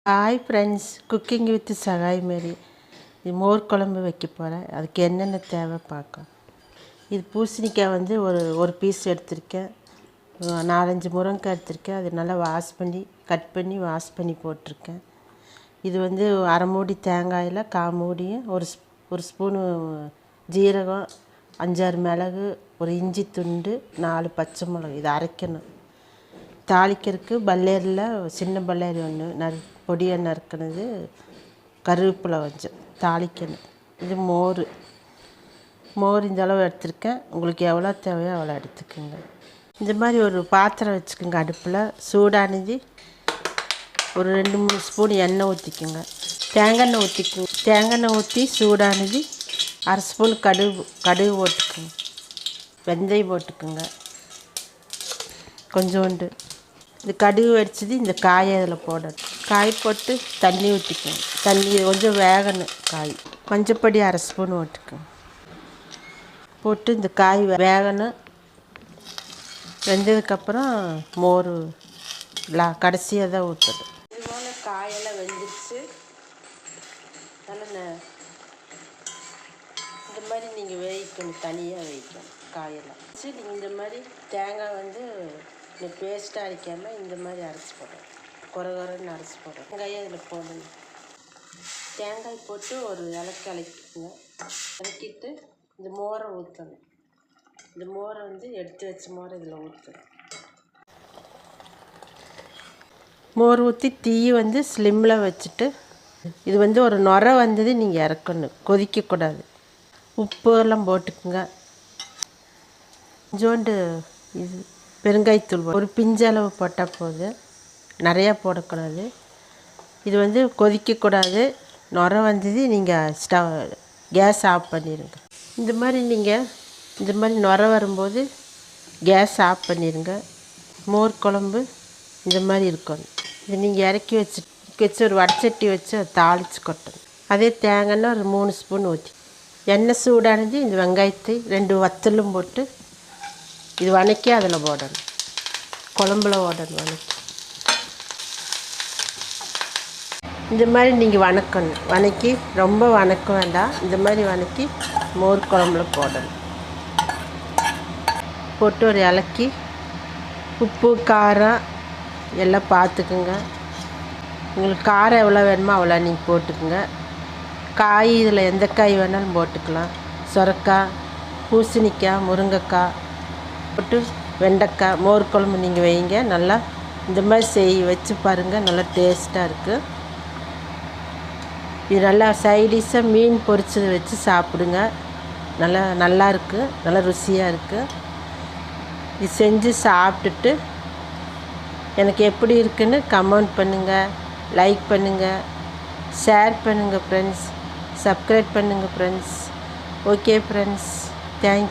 Hi friends, cooking with Sahai மாரி இது மோர் குழம்பு வைக்க போகிறேன். அதுக்கு என்னென்ன தேவை பார்க்கலாம். இது பூசணிக்காய் வந்து ஒரு பீஸ் எடுத்திருக்கேன். 4-5 முருங்கைக்காய் எடுத்திருக்கேன். அது நல்லா கட் பண்ணி வாஷ் பண்ணி போட்டிருக்கேன். இது வந்து அரை மூடி தேங்காயில் மூடியும் ஒரு ஸ்பூனு ஜீரகம், 5-6 மிளகு, ஒரு இஞ்சி துண்டு, 4 பச்சை மிளகு. இதை அரைக்கணும். தாளிக்கிறதுக்கு பல்லேரியில் சின்ன பல்லேரி ஒன்று பொடியாக நறுக்கினது, கருவேப்பிலை கொஞ்சம் தாளிக்கணும். இது மோர் இந்த அளவு எடுத்துருக்கேன். உங்களுக்கு எவ்வளோ தேவையோ அவ்வளோ எடுத்துக்கோங்க. இந்த மாதிரி ஒரு பாத்திரம் வச்சுக்கோங்க. அடுப்பில் சூடானது ஒரு 2-3 ஸ்பூன் எண்ணெய் ஊற்றிக்கோங்க. தேங்காய் ஊற்றி சூடானது அரை ஸ்பூன் கடுகு போட்டுக்கோங்க. வெந்தயம் போட்டுக்கோங்க கொஞ்சோண்டு. இந்த கடுகு வெடிச்சது இந்த காயை அதில் போடணும். காய் போட்டு தண்ணி ஊற்றிக்கோங்க. தண்ணி கொஞ்சம் வேகணும். காய் மஞ்சப்பொடி அரை ஸ்பூன் போட்டுக்கோங்க. போட்டு இந்த காய் வேகணும். வெந்ததுக்கப்புறம் மோர் கடைசியாக தான் ஊற்றணும். இதுபோல் காயெல்லாம் வெந்துருச்சு. அதனால் இந்த மாதிரி நீங்கள் வேவிக்கணும். தனியாக வேவிக்கணும் காயெல்லாம். சரி, இந்த மாதிரி தேங்காய் வந்து பேஸ்ட்டாக அரைக்காமல் இந்த மாதிரி அரைச்சி போடுறோம். குறைன்னு அரைச்சி போடுறோம். வெங்காயம் அதில் போடணும். தேங்காய் போட்டு ஒரு இலக்கிக்குங்க. இறக்கிட்டு இந்த மோரை ஊற்றணும். இந்த மோரை வந்து எடுத்து வச்ச மோரை இதில் ஊற்றணும். மோர் ஊற்றி தீ வந்து ஸ்லிம்மில் வச்சுட்டு இது வந்து ஒரு நுரை வந்தது நீங்கள் இறக்கணும். கொதிக்கக்கூடாது. உப்பு எல்லாம் போட்டுக்குங்க. கொஞ்சோண்டு இது பெருங்காயத்தூள் ஒரு பிஞ்சளவு போட்டால் போதும். நிறையா போடக்கூடாது. இது வந்து கொதிக்கக்கூடாது. நுரை வந்தது நீங்கள் கேஸ் ஆஃப் பண்ணிடுங்க. இந்த மாதிரி நுரை வரும்போது கேஸ் ஆஃப் பண்ணிடுங்க. மோர் குழம்பு இந்த மாதிரி இருக்கணும். இது நீங்கள் இறக்கி வச்சு ஒரு வடச்சட்டி வச்சு அதை தாளித்து கொட்டணும். அதே தேங்காய்னா ஒரு 3 ஸ்பூன் ஊற்றி எண்ணெய் சூடானது இந்த வெங்காயத்தை 2 வத்தலும் போட்டு இது வதக்கி அதில் போடணும். குழம்புல போடணும். இந்த மாதிரி நீங்கள் வதக்கி ரொம்ப வதக்க வேண்டாம். இந்த மாதிரி வதக்கி மோர் குழம்புல போடணும். போட்டு ஒரு இலக்கி உப்பு காரம் எல்லாம் பார்த்துக்குங்க. உங்களுக்கு காரம் எவ்வளோ வேணுமோ அவ்வளோ நீங்கள் போட்டுக்குங்க. காய் இதில் எந்த காய் வேணாலும் போட்டுக்கலாம். சுரக்காய், பூசணிக்காய், முருங்கைக்காய் போட்டு வெண்டைக்காய் மோர் குழம்பு நீங்கள் வைங்க. நல்லா இந்த மாதிரி வச்சு பாருங்கள். நல்லா டேஸ்ட்டாக இருக்குது. இது நல்லா சைடிஷாக மீன் பொரிச்சது வச்சு சாப்பிடுங்க. நல்லா இருக்குது. நல்லா ருசியாக இருக்குது. இது செஞ்சு சாப்பிட்டுட்டு எனக்கு எப்படி இருக்குன்னு கமெண்ட் பண்ணுங்கள், லைக் பண்ணுங்கள், ஷேர் பண்ணுங்கள் ஃப்ரெண்ட்ஸ், சப்ஸ்கிரைப் பண்ணுங்கள் ஃப்ரெண்ட்ஸ். Okay friends, thank you.